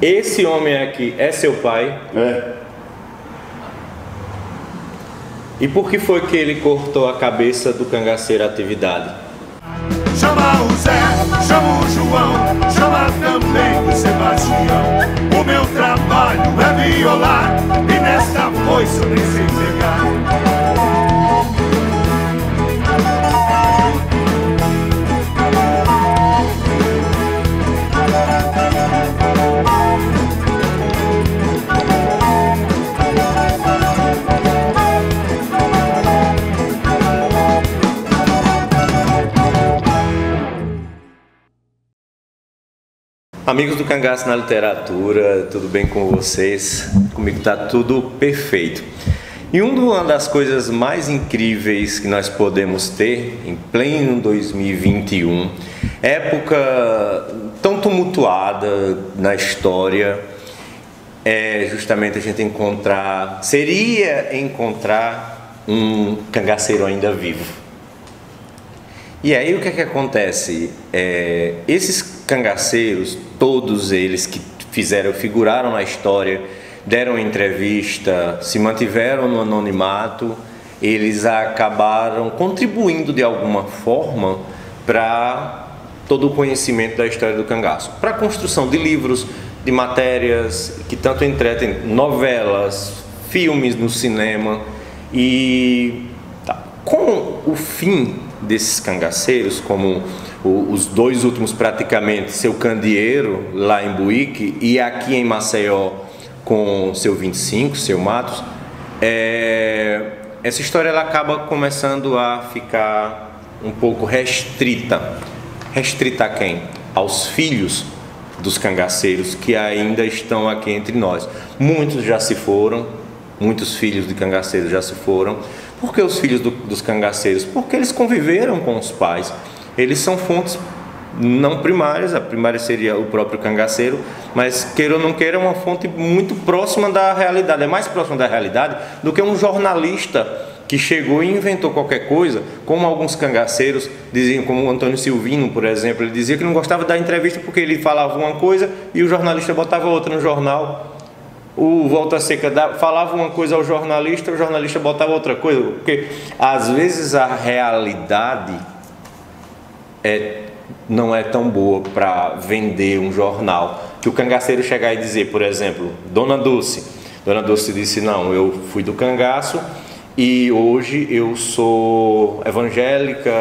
Esse homem aqui é seu pai? É. E por que foi que ele cortou a cabeça do cangaceiro Atividade? Chama o Zé, chama o João, chama também o Sebastião. O meu trabalho é violar e nesta foice eu nem sei pegar. Amigos do Cangaço na Literatura, tudo bem com vocês? Comigo está tudo perfeito. E uma das coisas mais incríveis que nós podemos ter em pleno 2021, época tão tumultuada na história, é justamente a gente seria encontrar um cangaceiro ainda vivo. E aí o que é que acontece? Esses cangaceiros, todos eles que figuraram na história, deram entrevista, se mantiveram no anonimato, eles acabaram contribuindo de alguma forma para todo o conhecimento da história do cangaço, para a construção de livros, de matérias que tanto entretêm, novelas, filmes no cinema. E com o fim desses cangaceiros, como os dois últimos praticamente, seu Candeeiro lá em Buíque e aqui em Maceió com seu 25, seu Matos, essa história ela acaba começando a ficar um pouco restrita. Restrita a quem? Aos filhos dos cangaceiros que ainda estão aqui entre nós. Muitos já se foram, muitos filhos de cangaceiros já se foram. Por que os filhos dos cangaceiros? Porque eles conviveram com os pais. Eles são fontes não primárias, a primária seria o próprio cangaceiro, mas queira ou não queira, é uma fonte muito próxima da realidade, é mais próxima da realidade do que um jornalista que chegou e inventou qualquer coisa, como alguns cangaceiros diziam, como o Antônio Silvino, por exemplo, ele dizia que não gostava da entrevista porque ele falava uma coisa e o jornalista botava outra no jornal. O Volta Seca falava uma coisa ao jornalista, o jornalista botava outra coisa, porque às vezes a realidade não é tão boa para vender um jornal. Que o cangaceiro chegar e dizer, por exemplo, Dona Dulce disse, não, eu fui do cangaço e hoje eu sou evangélica,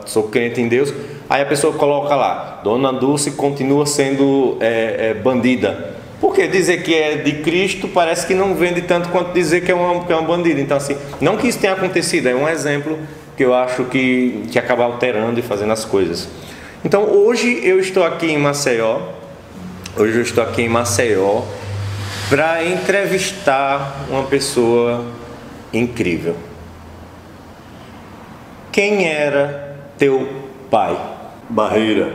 sou crente em Deus. Aí a pessoa coloca lá, Dona Dulce continua sendo bandida. Porque dizer que é de Cristo parece que não vende tanto quanto dizer que é um bandido. Então, assim, não que isso tenha acontecido, é um exemplo que eu acho que acaba alterando e fazendo as coisas. Então, hoje eu estou aqui em Maceió, para entrevistar uma pessoa incrível. Quem era teu pai? Barreira,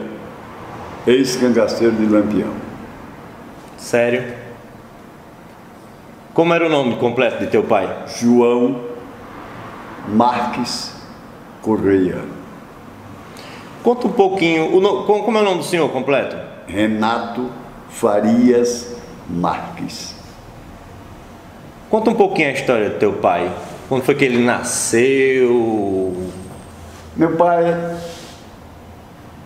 ex-cangaceiro de Lampião. Sério? Como era o nome completo de teu pai? João Marques Correia. Conta um pouquinho, como é o nome do senhor completo? Renato Farias Marques. Conta um pouquinho a história do teu pai. Quando foi que ele nasceu? Meu pai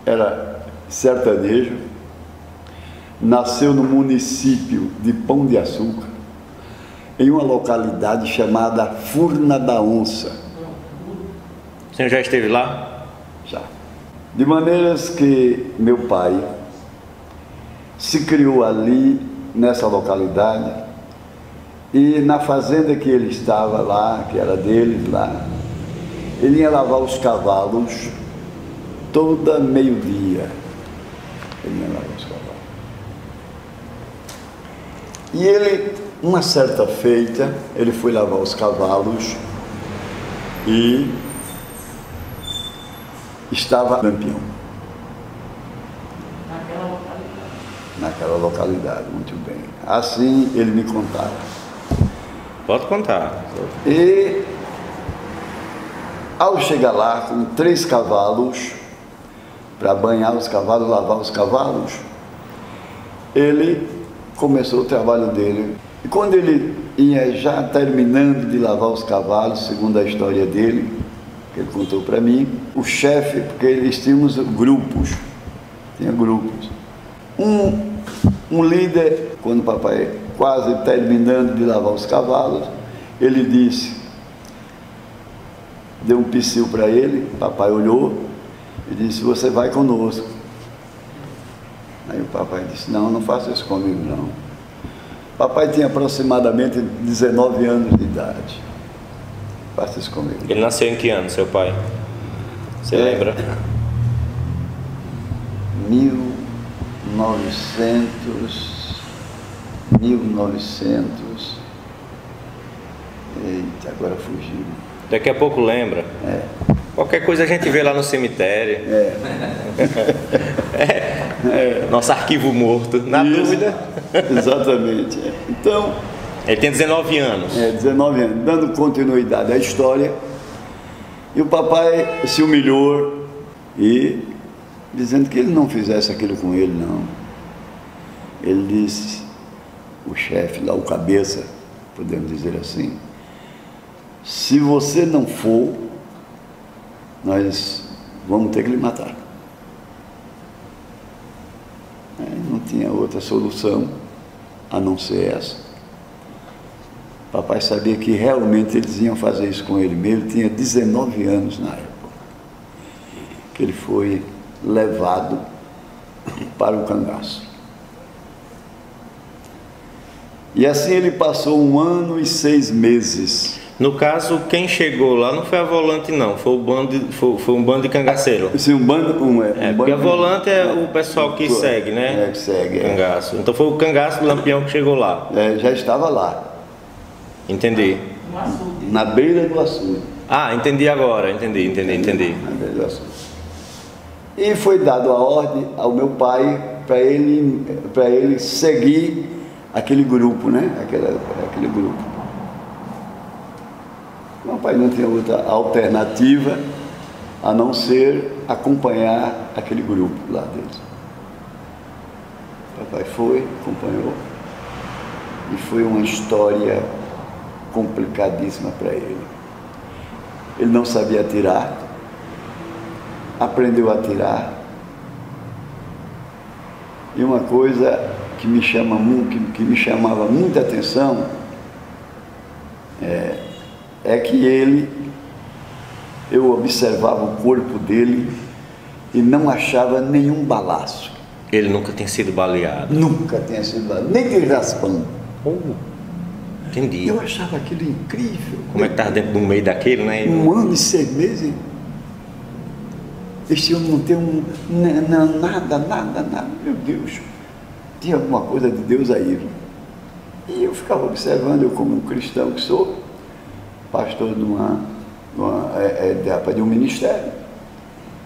era sertanejo, nasceu no município de Pão de Açúcar, em uma localidade chamada Furna da Onça. O senhor já esteve lá? Já. De maneiras que meu pai se criou ali, nessa localidade, e na fazenda que ele estava lá, que era deles lá, ele ia lavar os cavalos toda meio-dia. Ele ia lavar os cavalos. E ele, uma certa feita, ele foi lavar os cavalos e estava Lampião. Naquela localidade, muito bem. Assim ele me contava. Pode contar. E ao chegar lá com 3 cavalos, para banhar os cavalos, lavar os cavalos, ele começou o trabalho dele. E quando ele ia já terminando de lavar os cavalos, segundo a história dele, que ele contou para mim, o chefe, porque eles tinham grupos, tinha grupos. Um líder, quando o papai quase terminando de lavar os cavalos, ele disse, deu um psiu para ele, o papai olhou e disse, você vai conosco. Aí o papai disse, não faça isso comigo não. O papai tinha aproximadamente 19 anos de idade. Faça isso comigo. Ele nasceu em que ano, seu pai? Você lembra? 1900. Eita, agora fugiu. Daqui a pouco lembra. Qualquer coisa a gente vê lá no cemitério. Nosso arquivo morto. Na dúvida. Exatamente. Então, ele tem 19 anos. 19 anos. Dando continuidade à história. E o papai se humilhou e dizendo que ele não fizesse aquilo com ele, não. Ele disse, o chefe lá, o cabeça, podemos dizer assim, se você não for, nós vamos ter que lhe matar. Não tinha outra solução a não ser essa. Papai sabia que realmente eles iam fazer isso com ele mesmo. Ele tinha 19 anos na época que ele foi levado para o cangaço. E assim ele passou 1 ano e 6 meses. No caso, quem chegou lá não foi a volante, não. Foi um bando de cangaceiro. Sim, um bando. Porque a volante é o pessoal que segue, né? Que segue. Cangaço. Então foi o cangaço do Lampião que chegou lá. Já estava lá. Entendi. Na beira do açude. Entendi agora. Entendi. Na beira do açude. E foi dado a ordem ao meu pai para ele seguir aquele grupo, né? Aquele grupo. Meu pai não tinha outra alternativa a não ser acompanhar aquele grupo lá deles. Papai foi, acompanhou, e foi uma história complicadíssima para ele. Ele não sabia atirar, aprendeu a atirar, e uma coisa que me chamava muita atenção é que eu observava o corpo dele e não achava nenhum balaço. Ele nunca tinha sido baleado? Nunca tinha sido baleado, nem de raspão. Entendi. Eu achava aquilo incrível. Como é que estava dentro do meio daquele, né? 1 ano e 6 meses. Este homem não tem nada. Meu Deus, tinha alguma coisa de Deus aí. E eu ficava observando, eu como um cristão que sou, pastor de um ministério,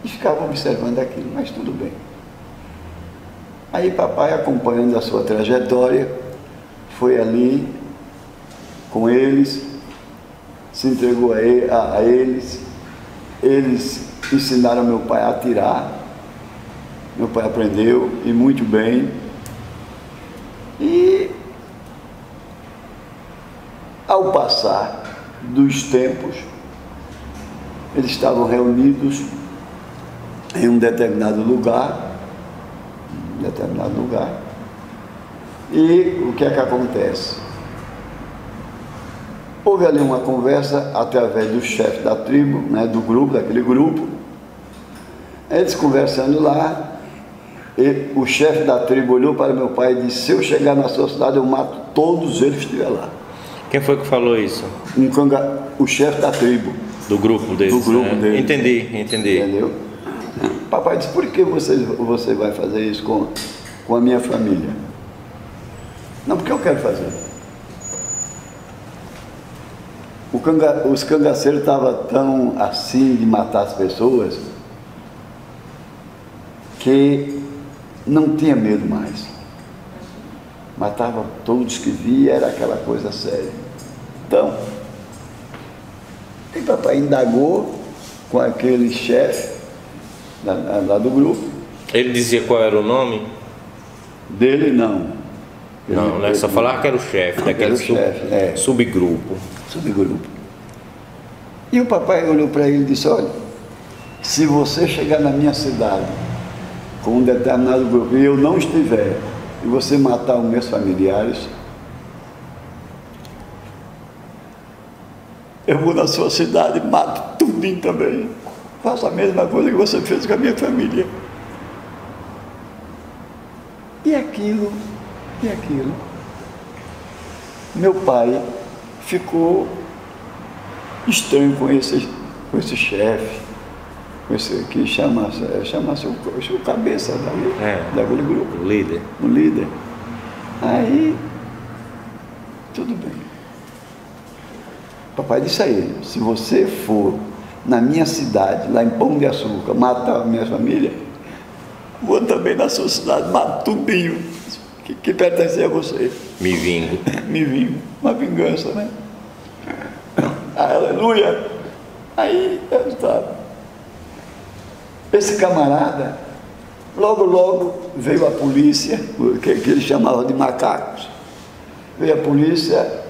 e ficava observando aquilo, mas tudo bem. Aí papai, acompanhando a sua trajetória, foi ali com eles, se entregou a eles, eles ensinaram meu pai a atirar, meu pai aprendeu, e muito bem, e ao passar dos tempos, eles estavam reunidos em um determinado lugar, e o que é que acontece? Houve ali uma conversa através do chefe da tribo, né, daquele grupo, eles conversando lá, e o chefe da tribo olhou para meu pai e disse, se eu chegar na sua cidade, eu mato todos eles que estiver lá. Quem foi que falou isso? O chefe da tribo. Do grupo deles? Do grupo deles. Entendi. Entendeu? Papai disse, por que você vai fazer isso com a minha família? Não, porque eu quero fazer. Os cangaceiros estavam tão assim de matar as pessoas que não tinha medo mais. Matava todos que via, era aquela coisa séria. Então, e papai indagou com aquele chefe lá do grupo. Ele dizia qual era o nome? Dele não. Não, né? Só falava que era o chefe daquele subgrupo. Subgrupo. E o papai olhou para ele e disse: olha, se você chegar na minha cidade com um determinado grupo e eu não estiver, e você matar os meus familiares, eu vou na sua cidade e mato tudinho também. Faço a mesma coisa que você fez com a minha família. E aquilo, e aquilo. Meu pai ficou estranho com esse chefe, com esse que chama-se o cabeça daquele grupo. O líder. O líder. Aí, tudo bem. Papai disse a ele: se você for na minha cidade, lá em Pão de Açúcar, matar a minha família, vou também na sua cidade, mato tudinho que pertence a você. Me vingo. Me vingo. Uma vingança, né? Aleluia! Aí, resultado. Esse camarada, logo veio a polícia, que eles chamavam de macacos. Veio a polícia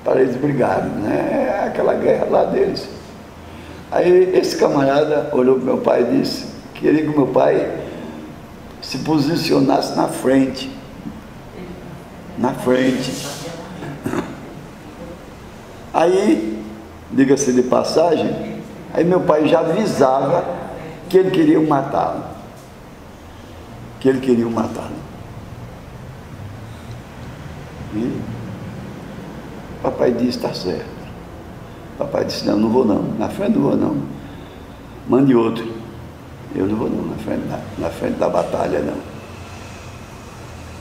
para eles brigarem, né? Aquela guerra lá deles. Aí esse camarada olhou para meu pai e disse: queria que meu pai se posicionasse na frente. Na frente. Aí, diga-se de passagem, aí meu pai já avisava que ele queria matá-lo. Que ele queria matá-lo. E papai disse: está certo. Papai disse: não vou não, na frente não vou não. Mande outro. Eu não vou não, na frente da batalha não.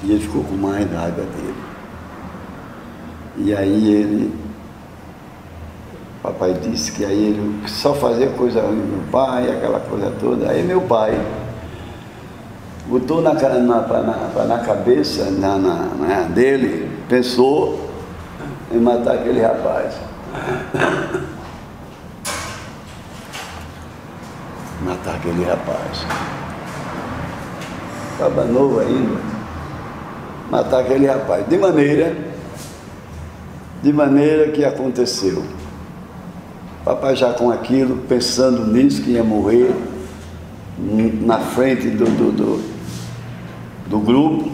E ele ficou com mais raiva dele. E aí papai disse que aí ele só fazia coisa ruim com meu pai, aquela coisa toda. Aí meu pai botou na cabeça dele, pensou em matar aquele rapaz. Matar aquele rapaz. Estava novo ainda. Matar aquele rapaz. De maneira que aconteceu. Papai já com aquilo, pensando nisso, que ia morrer na frente do grupo.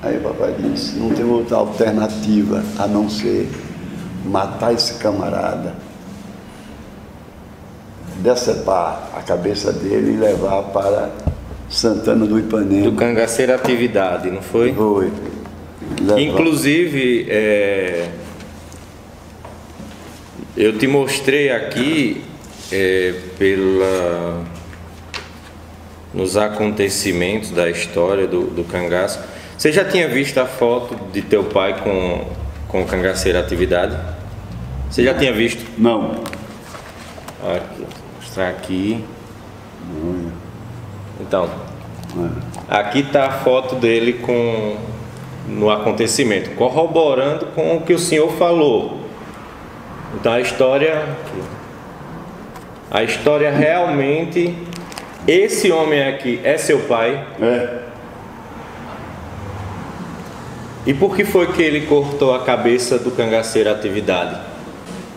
Aí o papai disse: não tem outra alternativa a não ser matar esse camarada, decepar a cabeça dele e levar para Santana do Ipanema. Do Cangaceiro Atividade, não foi? Foi. Inclusive, eu te mostrei aqui nos acontecimentos da história do cangaço. Você já tinha visto a foto de teu pai com o Cangaceiro Atividade? Você já tinha visto? Não. Aqui, vou mostrar aqui. Então, aqui está a foto dele no acontecimento, corroborando com o que o senhor falou. Então a história realmente, esse homem aqui é seu pai? É. E por que foi que ele cortou a cabeça do Cangaceiro Atividade?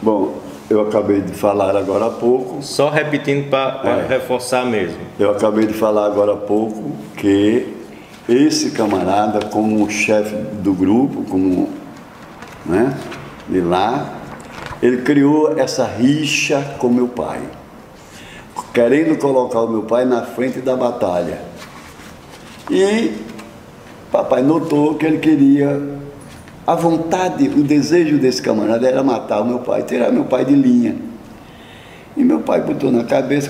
Bom, eu acabei de falar agora há pouco. Só repetindo para reforçar mesmo. Eu acabei de falar agora há pouco que esse camarada, como chefe do grupo, de lá, ele criou essa rixa com meu pai, querendo colocar o meu pai na frente da batalha. E papai notou que ele queria, a vontade, o desejo desse camarada era matar o meu pai, tirar meu pai de linha. E meu pai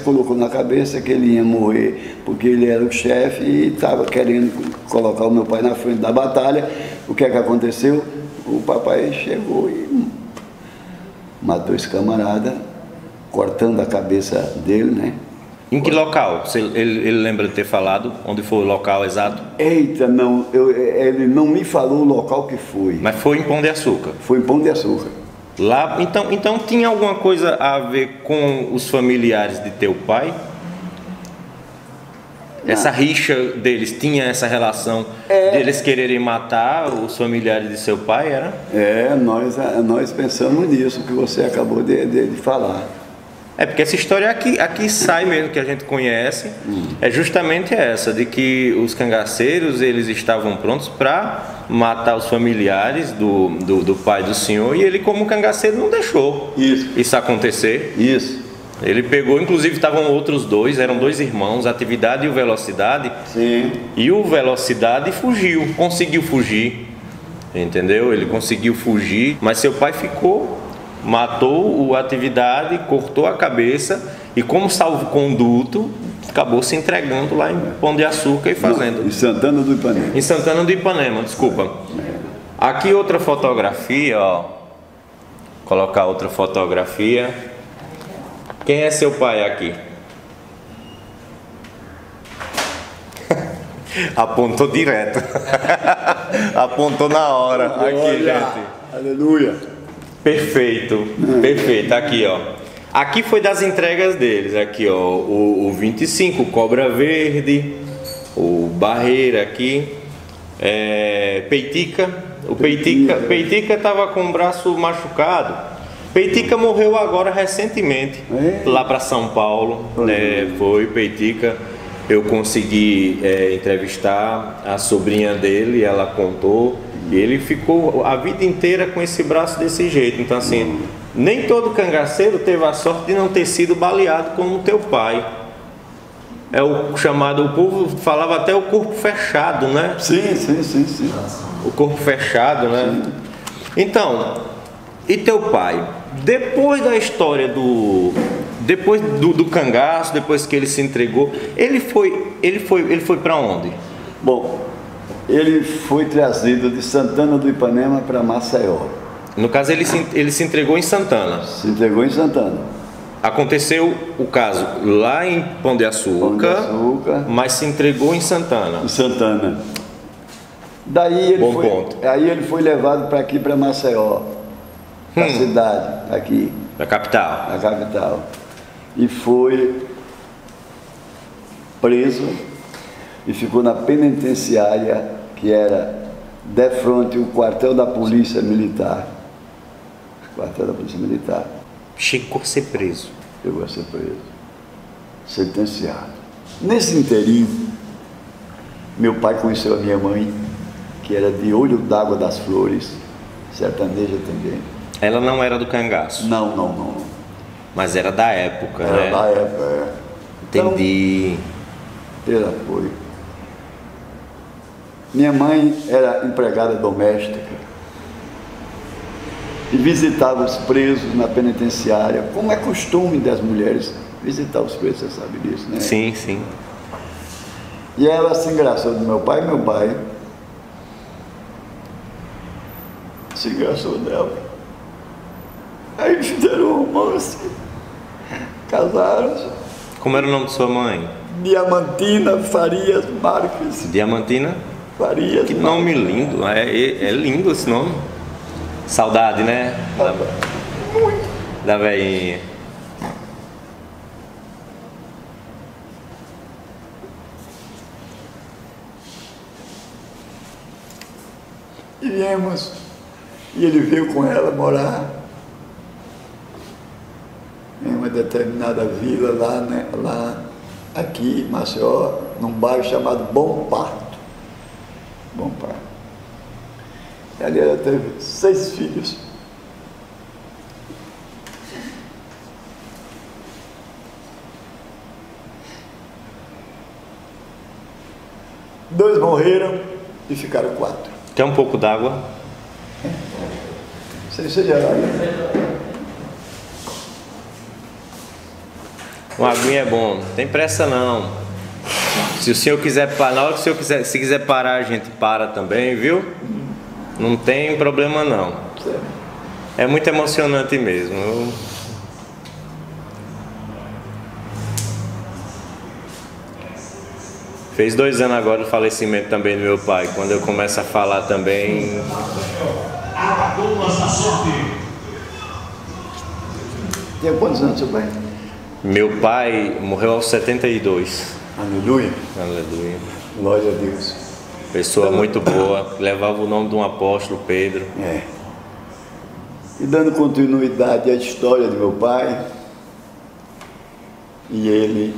colocou na cabeça que ele ia morrer porque ele era o chefe e estava querendo colocar o meu pai na frente da batalha. O que é que aconteceu? O papai chegou e matou esse camarada, cortando a cabeça dele, né? Em que local? Ele lembra de ter falado onde foi o local exato? Eita, não, ele não me falou o local que foi. Mas foi em Pão de Açúcar? Foi em Pão de Açúcar. Lá, então tinha alguma coisa a ver com os familiares de teu pai? Essa rixa deles tinha essa relação deles quererem matar os familiares de seu pai, era? Nós pensamos nisso que você acabou de falar. É porque essa história aqui sai mesmo, que a gente conhece, é justamente essa, de que os cangaceiros, eles estavam prontos para matar os familiares do pai do senhor, e ele, como cangaceiro, não deixou isso acontecer. Isso. Ele pegou, inclusive estavam outros dois, eram dois irmãos, Atividade e o Velocidade. Sim. E o Velocidade fugiu, conseguiu fugir, entendeu? Ele conseguiu fugir, mas seu pai ficou, matou o Atividade, cortou a cabeça e, como salvo-conduto, acabou se entregando lá em Pão de Açúcar e fazendo. Em Santana do Ipanema. Em Santana do Ipanema, desculpa. Aqui outra fotografia, ó. Colocar outra fotografia. Quem é seu pai aqui? Apontou direto. Apontou na hora. Aqui, gente. Aleluia. Perfeito. Perfeito. Aqui, ó. Aqui foi das entregas deles. Aqui, ó. O 25, o Cobra Verde. O Barreira aqui. Peitica. O Peitica estava com o braço machucado. Peitica morreu agora recentemente, lá para São Paulo, foi Peitica. Eu consegui entrevistar a sobrinha dele, ela contou, e ele ficou a vida inteira com esse braço desse jeito. Então assim, nem todo cangaceiro teve a sorte de não ter sido baleado como teu pai. É o chamado, o povo falava até o corpo fechado, né? Sim. O corpo fechado, né? Sim. Então, e teu pai? Depois da história do cangaço, depois que ele se entregou, ele foi para onde? Bom, ele foi trazido de Santana do Ipanema para Maceió. No caso, ele se entregou em Santana. Se entregou em Santana. Aconteceu o caso lá em Pão de Açúcar, mas se entregou em Santana. Em Santana. Daí ele foi levado para aqui, para Maceió. Da cidade, aqui. Da capital. Da capital. E foi preso e ficou na penitenciária, que era de frente o quartel da Polícia Militar. Quartel da Polícia Militar. Chegou a ser preso. Chegou a ser preso. Sentenciado. Nesse inteirinho, meu pai conheceu a minha mãe, que era de Olho d'Água das Flores, sertaneja também. Ela não era do cangaço? Não. Mas era da época, né? Era da época, Entendi. Então, ela foi. Minha mãe era empregada doméstica e visitava os presos na penitenciária, como é costume das mulheres visitar os presos, você sabe disso, né? Sim. E ela se engraçou do meu pai se engraçou dela. Aí fizeram um romance, casaram-se. Como era o nome de sua mãe? Diamantina Farias Marques. Diamantina? Farias. Que nome lindo, é lindo esse nome. Saudade, né? Muito. Da velhinha. E viemos. E ele veio com ela morar em uma determinada vila lá, né, aqui em Maceió, num bairro chamado Bom Parto. E ali ela teve 6 filhos. Dois morreram e ficaram 4. Quer um pouco d'água? Você já Uma aguinha é bom, não tem pressa não. Se o senhor quiser parar, na hora que o senhor quiser parar, a gente para também, viu? Não tem problema não. É muito emocionante mesmo. Fez 2 anos agora o falecimento também do meu pai. Quando eu começo a falar também... Tinha quantos anos seu pai? Meu pai morreu aos 72. Aleluia. Aleluia. Glória a Deus. Pessoa muito boa, levava o nome de um apóstolo, Pedro. E dando continuidade à história de meu pai, e ele,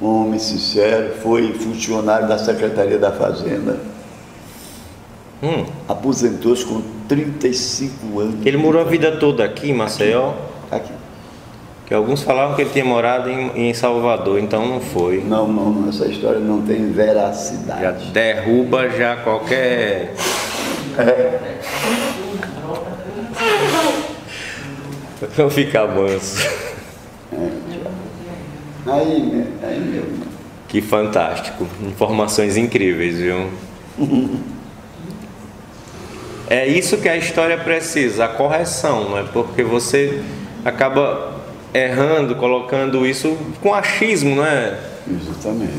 um homem sincero, foi funcionário da Secretaria da Fazenda. Aposentou-se com 35 anos. Ele morou a vida toda aqui em Maceió? Aqui. Que alguns falavam que ele tinha morado em Salvador, então não foi. Não, essa história não tem veracidade. Já derruba já qualquer... Vou ficar manso. Aí meu irmão. Que fantástico. Informações incríveis, viu? É isso que a história precisa, a correção, não é? Porque você acaba errando, colocando isso com achismo, não é? Justamente.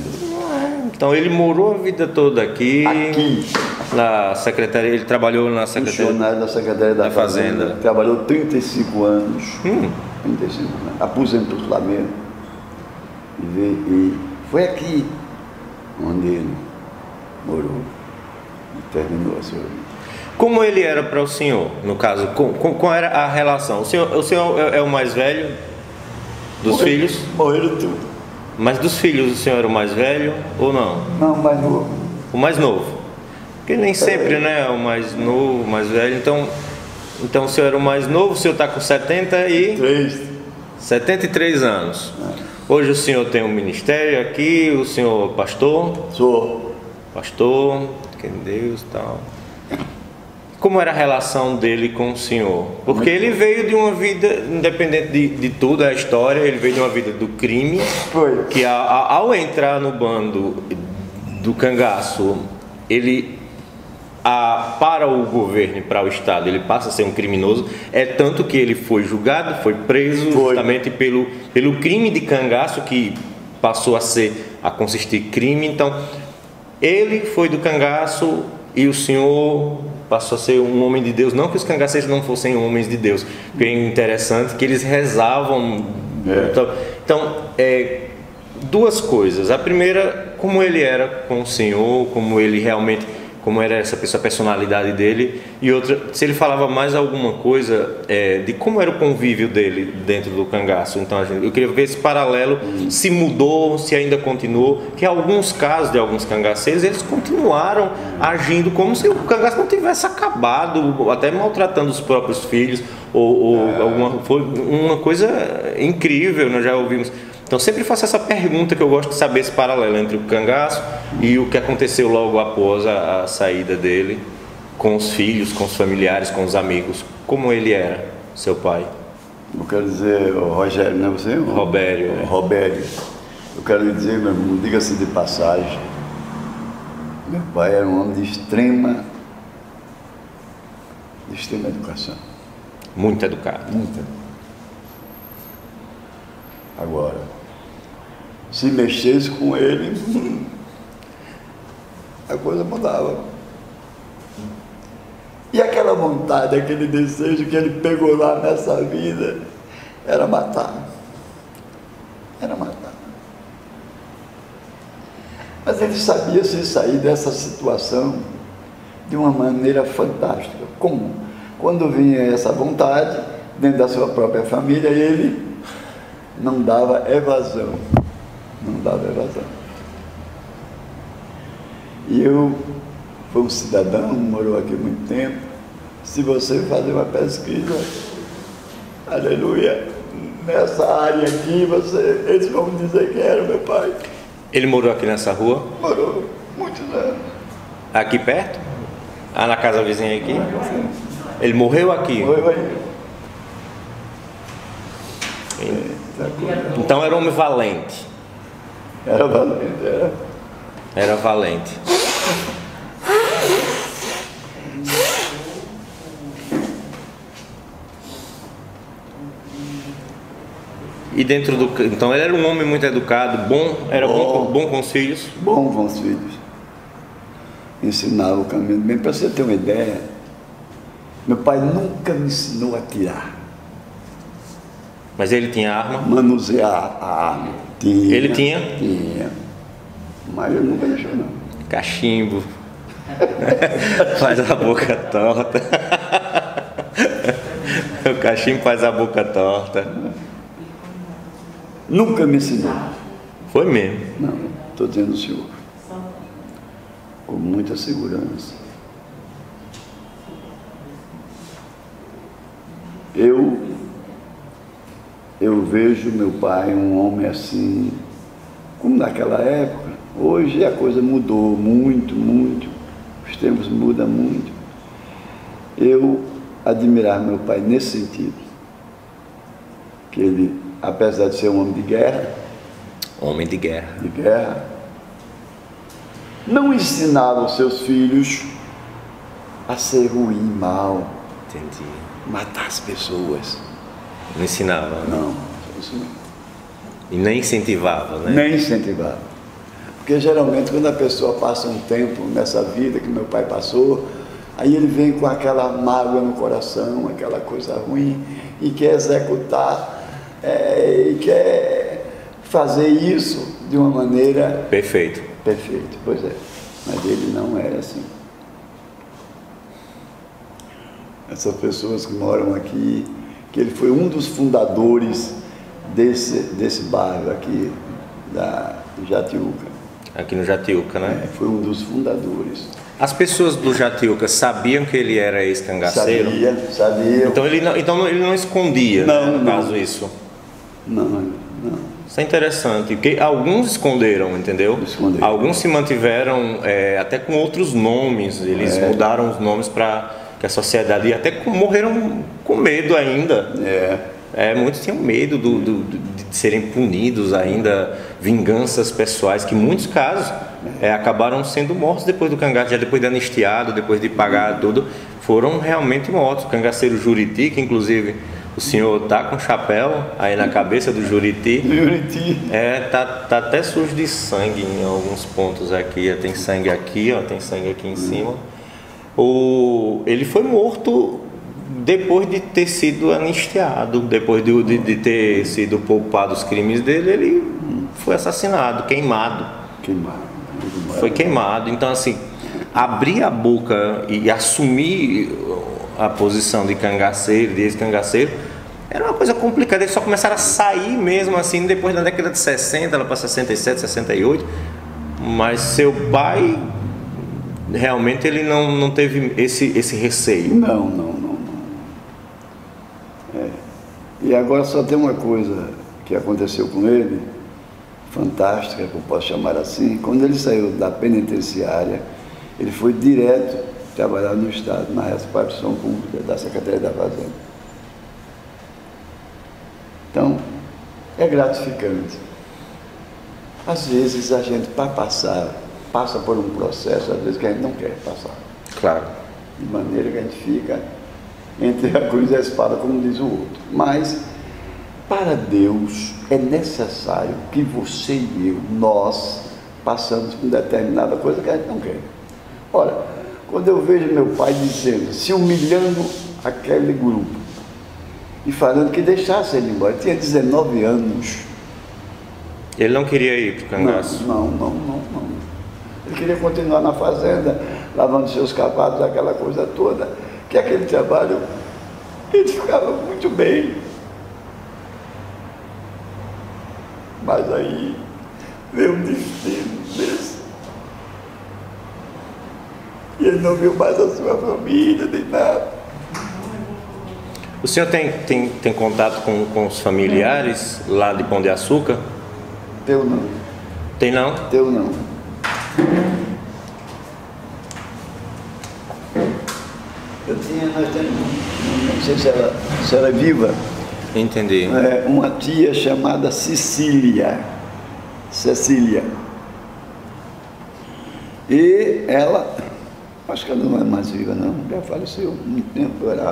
Então ele morou a vida toda aqui. Na secretaria, ele trabalhou na secretaria. Funcionário da Secretaria da Fazenda. Trabalhou 35 anos. 35 anos. Aposentou-se lá mesmo. E foi aqui onde ele morou e terminou a sua vida. Como ele era para o senhor, no caso? Qual era a relação? O senhor é o mais velho dos filhos? Morreram tudo. Mas dos filhos o senhor era o mais velho ou não? Não, o mais novo. O mais novo. Porque nem sempre, né? O mais novo, o mais velho. Então o senhor era o mais novo, o senhor está com 73 anos. Hoje o senhor tem um ministério aqui, o senhor pastor? Sou. Pastor, que Deus e tal. Como era a relação dele com o senhor? Porque ele veio de uma vida, independente de tudo, a história, ele veio de uma vida do crime. Foi. Que ao entrar no bando do cangaço, ele, para o governo e para o Estado, ele passa a ser um criminoso. É tanto que ele foi julgado, foi preso justamente pelo crime de cangaço, que passou a consistir crime. Então, ele foi do cangaço e o senhor passou a ser um homem de Deus. Não que os cangaceiros não fossem homens de Deus, porque é interessante que eles rezavam. Então, duas coisas. A primeira, como ele era com o senhor, como ele realmente, como era essa pessoa, a personalidade dele. E outra, se ele falava mais alguma coisa de como era o convívio dele dentro do cangaço. Então eu queria ver esse paralelo, se mudou, se ainda continuou. Que em alguns casos de alguns cangaceiros, eles continuaram agindo como se o cangaço não tivesse acabado, até maltratando os próprios filhos, foi uma coisa incrível, nós já ouvimos. Então sempre faço essa pergunta, que eu gosto de saber esse paralelo entre o cangaço e o que aconteceu logo após a saída dele, com os filhos, com os familiares, com os amigos. Como ele era, seu pai? Eu quero dizer, Rogério, não é você? Robério. Robério. Eu quero lhe dizer, meu irmão, diga-se de passagem, meu pai era um homem de extrema educação. Muito educado. Muito. Agora, se mexesse com ele, a coisa mudava. E aquela vontade, aquele desejo que ele pegou lá nessa vida, era matar. Era matar. Mas ele sabia se sair dessa situação de uma maneira fantástica. Como? Quando vinha essa vontade, dentro da sua própria família, ele não dava evasão. Não dava evasão. E eu fui um cidadão, morou aqui muito tempo. Se você fazer uma pesquisa, aleluia, nessa área aqui, eles vão dizer quem era meu pai. Ele morou aqui nessa rua? Morou muitos anos. Aqui perto? Na casa vizinha aqui? Ele morreu aqui? Morreu aí. Então era um homem valente. Era valente, era. Era valente. E dentro do... Então ele era um homem muito educado, bom com os filhos. Bom com os filhos. Ensinava o caminho bem. Para você ter uma ideia, meu pai nunca me ensinou a tirar. Mas ele tinha arma? Manusear a arma. Tinha. Ele tinha? Tinha. Mas ele nunca deixou, não. Cachimbo. Faz a boca torta. O cachimbo faz a boca torta. Nunca me ensinou. Foi mesmo. Não, estou dizendo o senhor. Com muita segurança. Eu vejo meu pai um homem assim, como naquela época. Hoje a coisa mudou muito, muito. Os tempos mudam muito. Eu admirar meu pai nesse sentido. Que ele, apesar de ser um homem de guerra, não ensinava os seus filhos a ser ruim, mal. Entendi. Matar as pessoas. Não ensinava? Não, isso não. E nem incentivava, né? Nem incentivava. Porque geralmente quando a pessoa passa um tempo nessa vida que meu pai passou, aí ele vem com aquela mágoa no coração, aquela coisa ruim, e quer executar, e quer fazer isso de uma maneira... Perfeito. Perfeito, pois é. Mas ele não era assim. Essas pessoas que moram aqui, que ele foi um dos fundadores desse bairro aqui, do Jatiuca. Aqui no Jatiuca, né? Foi um dos fundadores. As pessoas do Jatiuca sabiam que ele era ex-cangaceiro? Sabia. Então ele não escondia, não, no caso, isso? Não. Isso é interessante, porque alguns esconderam, entendeu? Esconderam. Alguns se mantiveram até com outros nomes, eles mudaram os nomes para que a sociedade, e até morreram com medo ainda. Muitos tinham medo de serem punidos ainda, vinganças pessoais, que em muitos casos acabaram sendo mortos depois do cangaço, já depois de anistiado, depois de pagar tudo, foram realmente mortos. O cangaceiro Juriti, que inclusive o senhor tá com chapéu aí na cabeça do Juriti. Tá até sujo de sangue em alguns pontos aqui. Tem sangue aqui, ó, tem sangue aqui em cima. Ele foi morto depois de ter sido anistiado, depois de ter sido poupado os crimes dele, ele foi assassinado, queimado. Foi queimado. Então, assim, abrir a boca e assumir a posição de cangaceiro, de ex-cangaceiro, era uma coisa complicada. Eles só começaram a sair mesmo assim depois da década de 60, ela para 67, 68. Mas seu pai realmente ele não teve esse receio. Não. E agora só tem uma coisa que aconteceu com ele, fantástica, que eu posso chamar assim. Quando ele saiu da penitenciária, ele foi direto trabalhar no Estado, na repartição pública da Secretaria da Fazenda. Então, é gratificante. Às vezes a gente, para passa por um processo, às vezes que a gente não quer passar. Claro. De maneira que a gente fica entre a cruz e a espada, como diz o outro. Mas, para Deus, é necessário que você e eu, nós, passamos por determinada coisa que a gente não quer. Ora, quando eu vejo meu pai dizendo, se humilhando aquele grupo, e falando que deixasse ele embora, ele tinha 19 anos. Ele não queria ir para o cangaço? Não. Ele queria continuar na fazenda, lavando seus cavalos, aquela coisa toda, que aquele trabalho, ele ficava muito bem. Mas aí veio um destino desse. E ele não viu mais a sua família, nem nada. O senhor tem contato com os familiares lá de Pão de Açúcar? Teu não. Tem não? Teu não. Nós temos, não sei se ela é viva. Entendi. Uma tia chamada Cecília. E ela, acho que ela não é mais viva não, já faleceu há muito tempo, era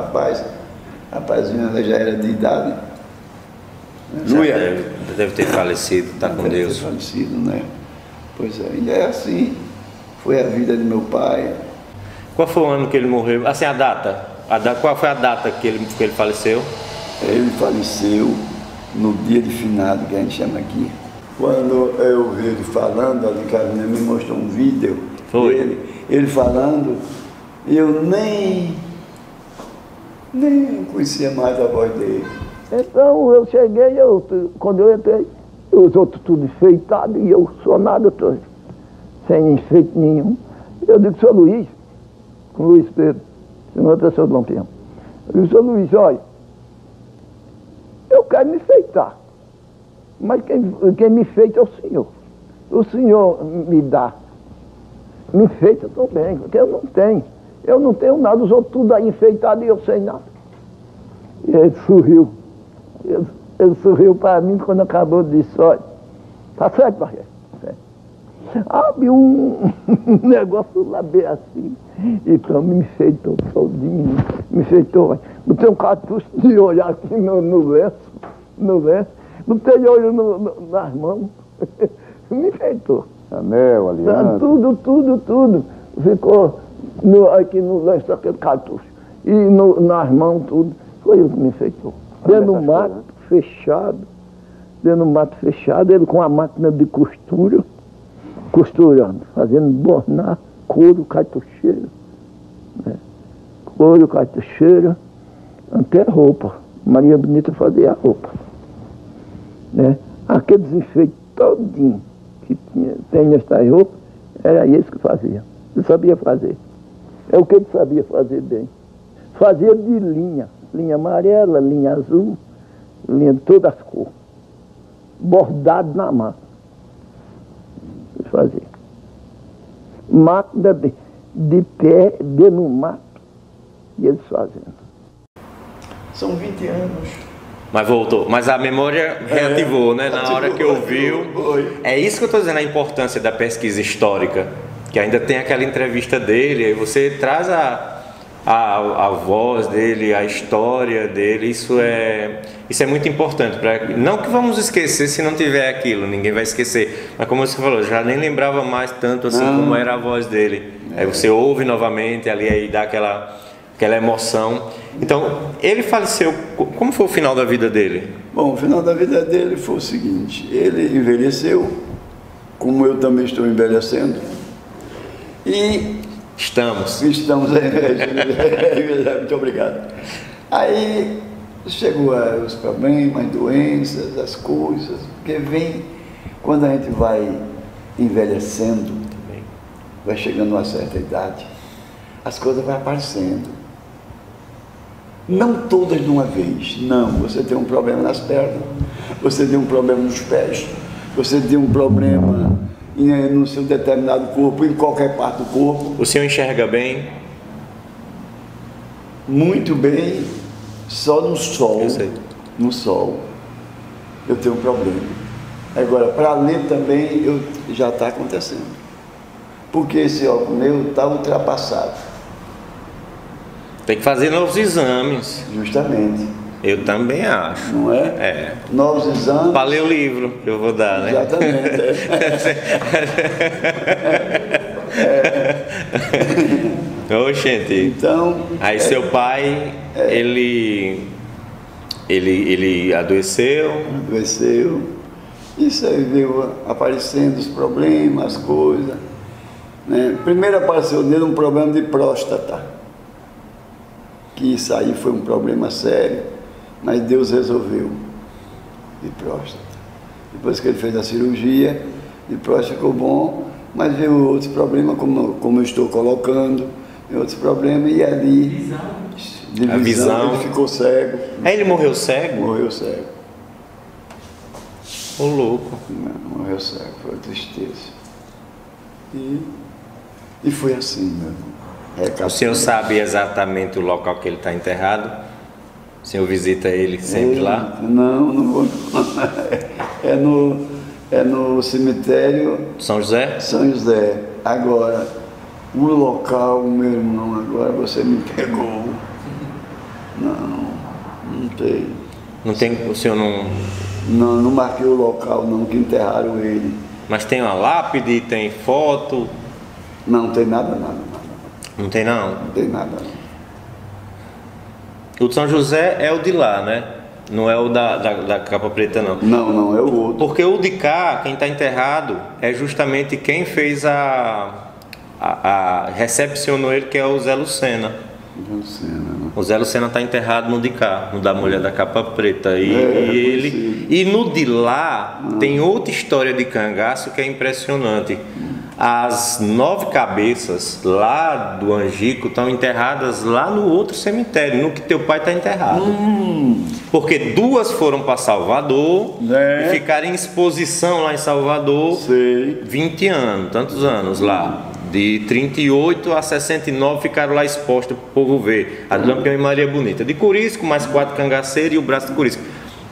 rapazinho, ela já era de idade. Deve ter falecido, está com Deus. Deve ter falecido, né? Pois é, e é assim, foi a vida de meu pai. Qual foi o ano que ele morreu? Assim, a data. Qual foi a data que ele faleceu? Ele faleceu no dia de finado, que a gente chama aqui, quando eu vi ele falando, ali Carolina me mostrou um vídeo Foi. ele falando, e eu nem conhecia mais a voz dele. Então eu cheguei, quando eu entrei, os outros tudo enfeitados e eu sou nada, tô sem enfeite nenhum. Eu digo, seu Luiz, com Luiz Pedro, senhor é professor do Lampião. Eu digo, seu Luiz, olha, eu quero me enfeitar, mas quem me enfeita é o senhor. O senhor me dá, me enfeita, eu estou bem, porque eu não tenho. Eu não tenho nada, os outros tudo aí enfeitados e eu sem nada. E ele sorriu. Ele sorriu para mim quando acabou, disse, olha, tá certo, Barreto? Abre um negócio lá bem assim. Então me enfeitou sozinho, me enfeitou. Não tem um cartucho de olhar aqui no lenço, não tem olho nas mãos. Me enfeitou. Anel, aliança. Tudo. Ficou aqui no lenço aquele cartucho. E nas mãos tudo. Foi ele que me enfeitou. Dentro do mato fechado, ele com a máquina de costura, costurando, fazendo bornar couro, cartucheira, né? Couro, cartucheira, até roupa. Maria Bonita fazia a roupa, né? Aqueles enfeites todinhos que tem nesta roupa, era isso que fazia. Ele sabia fazer. É o que ele sabia fazer bem. Fazia de linha amarela, linha azul, linha de todas as cores. Bordado na máquina. Ele fazia. Máquina de pé, dentro no mato, e eles fazendo. São 20 anos. Mas voltou. Mas a memória reativou, né? Na hora que ouviu. É isso que eu estou dizendo, a importância da pesquisa histórica. Que ainda tem aquela entrevista dele, aí você traz a voz dele, a história dele. Isso é muito importante. Não que vamos esquecer se não tiver aquilo, ninguém vai esquecer. Mas como você falou, já nem lembrava mais tanto assim como era a voz dele. Aí você ouve novamente ali, aí dá aquela emoção. Então, ele faleceu. Como foi o final da vida dele? Bom, o final da vida dele foi o seguinte: ele envelheceu, como eu também estou envelhecendo, e Estamos. Muito obrigado. Aí chegou os problemas, as doenças, as coisas, porque vem quando a gente vai envelhecendo, vai chegando a uma certa idade, as coisas vão aparecendo. Não todas de uma vez, não. Você tem um problema nas pernas, você tem um problema nos pés, você tem um problema no seu determinado corpo, em qualquer parte do corpo. O senhor enxerga bem? Muito bem, só no sol. Eu sei. No sol eu tenho um problema. Agora, para ler também já está acontecendo. Porque esse óculos meu está ultrapassado. Tem que fazer novos exames. Justamente. Eu também acho. Não é? É. Novos exames. Para ler o livro que eu vou dar, né? Exatamente. Oxente. Então. Aí seu pai, ele adoeceu. Adoeceu. Isso aí veio aparecendo os problemas, as coisas. Né? Primeiro apareceu nele um problema de próstata. Que isso aí foi um problema sério, mas Deus resolveu de próstata. Depois que ele fez a cirurgia, de próstata ficou bom, mas veio outros problemas, como eu estou colocando, outros problemas, e ali de visão, ele ficou cego. Aí ele morreu cego? Morreu cego. Ô louco. Morreu cego, foi tristeza. E foi assim, meu irmão. O senhor sabe exatamente o local que ele está enterrado? O senhor visita ele sempre lá? Não vou. É no cemitério São José? São José. Agora, o local, meu irmão, agora você me pegou. Não tem. Não tem, o senhor não... Não marquei o local, não, que enterraram ele. Mas tem uma lápide, tem foto? Não tem nada. Não tem não? Não tem nada. O de São José é o de lá, né? Não é o da capa preta, não. Não, não, é o outro. Porque o de cá, quem está enterrado, é justamente quem fez recepcionou ele, que é o Zé Lucena. O Zé Lucena está enterrado no de cá, no da mulher da capa preta. E no de lá tem outra história de cangaço que é impressionante. As 9 cabeças lá do Angico estão enterradas lá no outro cemitério, no que teu pai está enterrado. Porque 2 foram para Salvador e ficaram em exposição lá em Salvador 20 anos, tantos anos lá. De 38 a 69 ficaram lá expostos para o povo ver. A de Lampião e Maria Bonita. De Curisco, mais 4 cangaceiros e o braço de Curisco.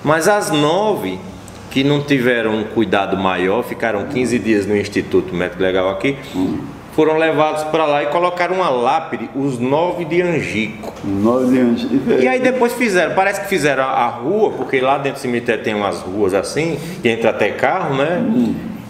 Mas as 9 que não tiveram um cuidado maior, ficaram 15 dias no Instituto Médico Legal aqui, foram levados para lá e colocaram uma lápide, os 9 de Angico. 9 de Angico. E aí depois fizeram, parece que fizeram a rua, porque lá dentro do cemitério tem umas ruas assim, que entra até carro, né?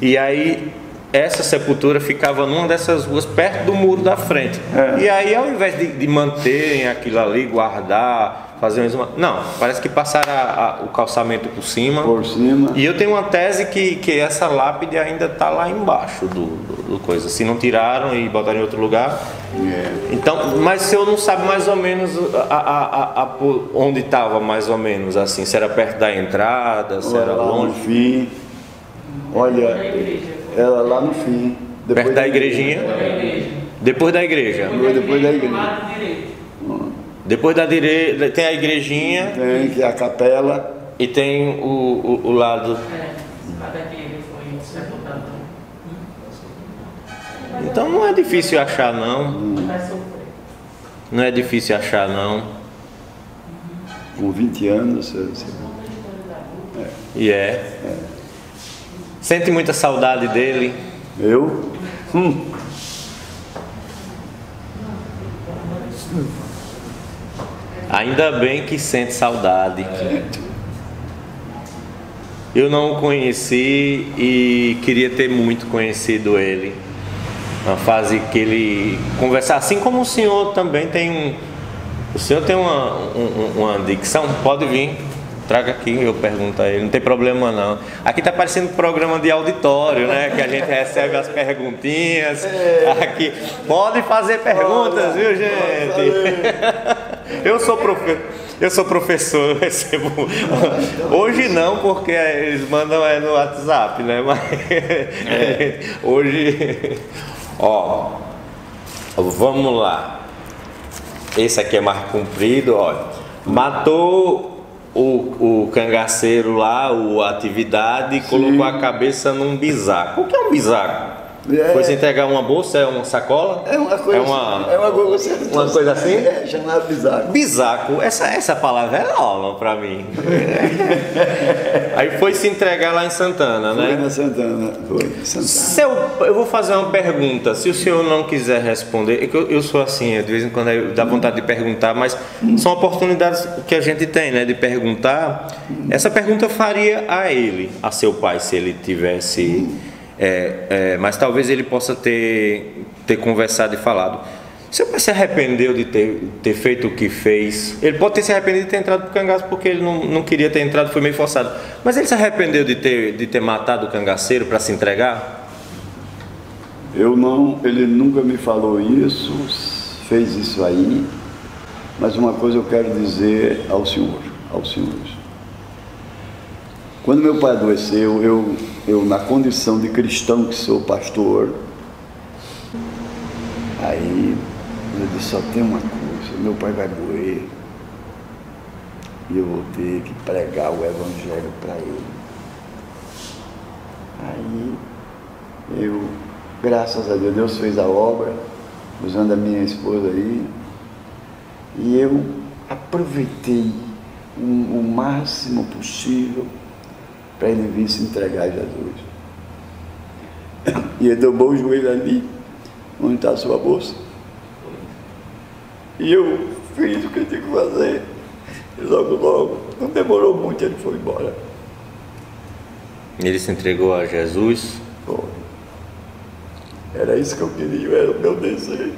E aí essa sepultura ficava numa dessas ruas, perto do muro da frente. E aí, ao invés de manterem aquilo ali, guardar, fazer uma... Não, parece que passaram o calçamento por cima. E eu tenho uma tese que essa lápide ainda está lá embaixo do coisa. Se não tiraram e botaram em outro lugar. Então, mas se eu não sabe mais ou menos onde estava mais ou menos assim, se era perto da entrada, se era longe. No fim. Olha, era lá no fim. Perto da igrejinha? Depois da igreja. Depois da igreja. Depois da direita tem a igrejinha. Tem, que é a capela. E tem o lado. Então não é difícil achar, não. Não é difícil achar, não. Com 20 anos. Sente muita saudade dele? Eu? Ainda bem que sente saudade. Eu não o conheci e queria ter muito conhecido ele. Uma fase que ele conversar, assim como o senhor também tem o senhor tem uma dicção, pode vir. Traga aqui, eu pergunto a ele, não tem problema não. Aqui tá parecendo programa de auditório, né? Que a gente recebe as perguntinhas. Aqui, pode fazer perguntas, viu, gente? Eu sou professor, eu recebo. Hoje não, porque eles mandam no WhatsApp, né? Mas hoje, ó, vamos lá. Esse aqui é mais comprido, olha. Matou o cangaceiro lá, a atividade, colocou a cabeça num bisaco. O que é um bisaco? Foi se entregar uma bolsa, é uma sacola? É uma coisa uma coisa assim? É chamado bisaco. Bisaco, essa palavra é nova pra mim. Aí foi se entregar lá em Santana, né? Foi na Santana, Eu vou fazer uma pergunta, se o senhor não quiser responder, é que eu sou assim, de vez em quando dá vontade de perguntar, mas são oportunidades que a gente tem, né, de perguntar. Essa pergunta eu faria a ele, a seu pai, se ele tivesse... mas talvez ele possa ter conversado e falado. Seu pai se arrependeu de ter feito o que fez? Ele pode ter se arrependido de ter entrado pro cangaço porque ele não queria ter entrado, foi meio forçado. Mas ele se arrependeu de ter matado o cangaceiro para se entregar? Eu não, ele nunca me falou isso, fez isso aí. Mas uma coisa eu quero dizer aos senhores. Quando meu pai adoeceu, eu na condição de cristão que sou pastor, aí eu disse, só tem uma coisa, meu pai vai morrer e eu vou ter que pregar o evangelho para ele. Aí graças a Deus fez a obra, usando a minha esposa aí, e eu aproveitei o máximo possível para ele vir se entregar a Jesus. E ele dobrou o joelho ali, onde está a sua bolsa. E eu fiz o que eu tinha que fazer. E logo, não demorou muito, ele foi embora. Ele se entregou a Jesus? Foi. Era isso que eu queria, era o meu desejo.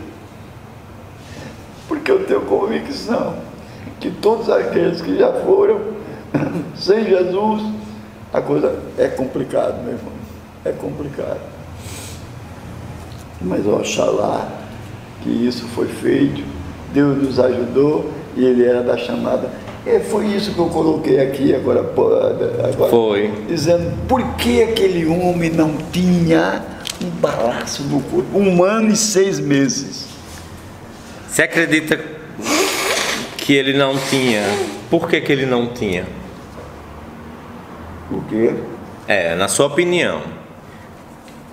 Porque eu tenho convicção que todos aqueles que já foram Sem Jesus, a coisa é complicada, meu irmão. É complicado. Mas oxalá que isso foi feito, Deus nos ajudou e ele era da chamada. Foi isso que eu coloquei aqui agora foi. Dizendo por que aquele homem não tinha um balaço no corpo, 1 ano e 6 meses. Você acredita que ele não tinha? Por que ele não tinha? Por quê? Na sua opinião.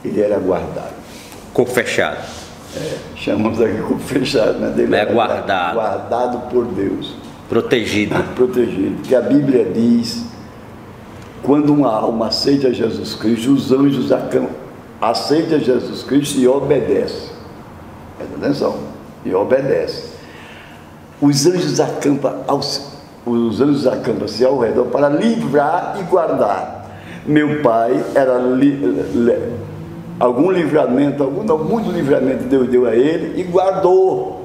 Ele era guardado. Corpo fechado. Chamamos aqui corpo fechado, né? Ele era guardado. Guardado por Deus. Protegido. Protegido. Porque a Bíblia diz, quando uma alma aceita Jesus Cristo, os anjos aceitam Jesus Cristo e obedecem. Presta atenção. E obedecem. Os anjos acampam-se ao redor para livrar e guardar. Meu pai era algum livramento, muito livramento Deus deu a ele e guardou.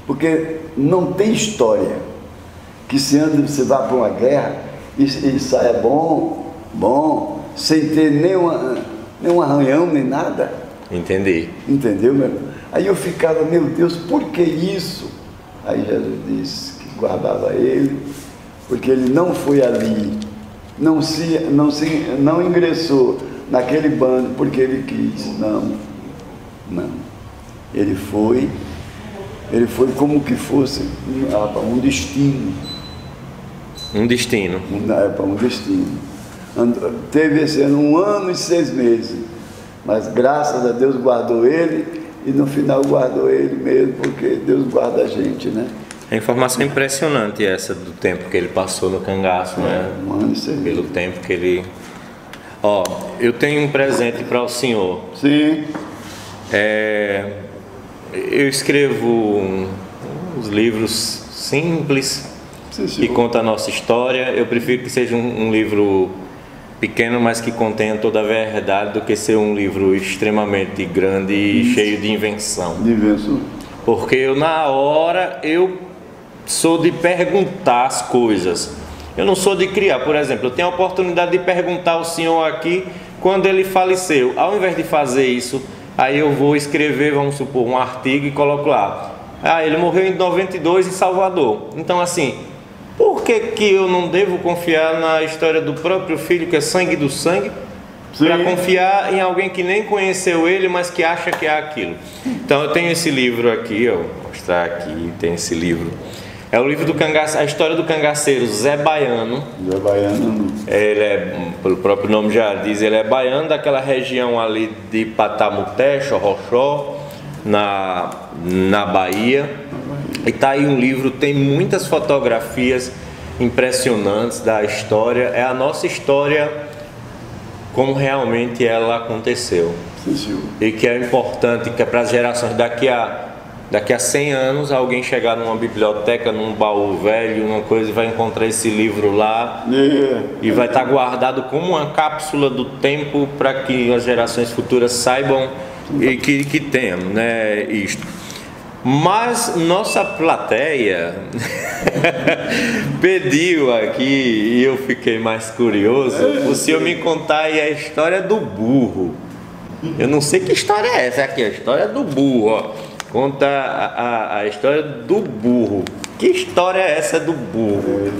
Porque não tem história que você vá para uma guerra e saia bom, sem ter nenhum arranhão, nem nada. Entendi. Entendeu, meu irmão? Aí eu ficava, meu Deus, por que isso? Aí Jesus disse que guardava ele, porque ele não foi ali, não ingressou naquele bando porque ele quis. Não. Ele foi como que fosse um destino. Um destino. Para um destino. Teve esse ano 1 ano e 6 meses, mas graças a Deus guardou ele, e no final guardou ele mesmo, porque Deus guarda a gente, né? A informação impressionante essa do tempo que ele passou no cangaço, né? 1 ano e 6 meses. Pelo tempo que ele... eu tenho um presente para o senhor. Sim. Eu escrevo uns livros simples que contam a nossa história. Eu prefiro que seja um livro pequeno, mas que contenha toda a verdade, do que ser um livro extremamente grande e cheio de invenção. Porque na hora eu sou de perguntar as coisas. Eu não sou de criar. Por exemplo, eu tenho a oportunidade de perguntar ao senhor aqui quando ele faleceu. Ao invés de fazer isso, aí eu vou escrever, vamos supor, um artigo e coloco lá. Ele morreu em 92 em Salvador. Então, assim, por que eu não devo confiar na história do próprio filho, que é sangue do sangue, para confiar em alguém que nem conheceu ele, mas que acha que é aquilo? Então, eu tenho esse livro aqui, vou mostrar aqui, tem esse livro. É o livro do cangaceiro, a história do cangaceiro Zé Baiano. Zé Baiano. Ele pelo próprio nome já diz, ele é baiano daquela região ali de Patamuté, Xorroxó, na Bahia. E tá aí um livro, tem muitas fotografias impressionantes da história. É a nossa história como realmente ela aconteceu. Sim. E que é importante, que é para as gerações daqui a 100 anos, alguém chegar numa biblioteca, num baú velho, uma coisa, e vai encontrar esse livro lá e vai estar guardado como uma cápsula do tempo para que as gerações futuras saibam e que tenham, né, isto. Mas nossa plateia pediu aqui, e eu fiquei mais curioso, o senhor me contar aí a história do burro. Eu não sei que história é essa aqui, a história do burro, Conta a história do burro. Que história é essa do burro?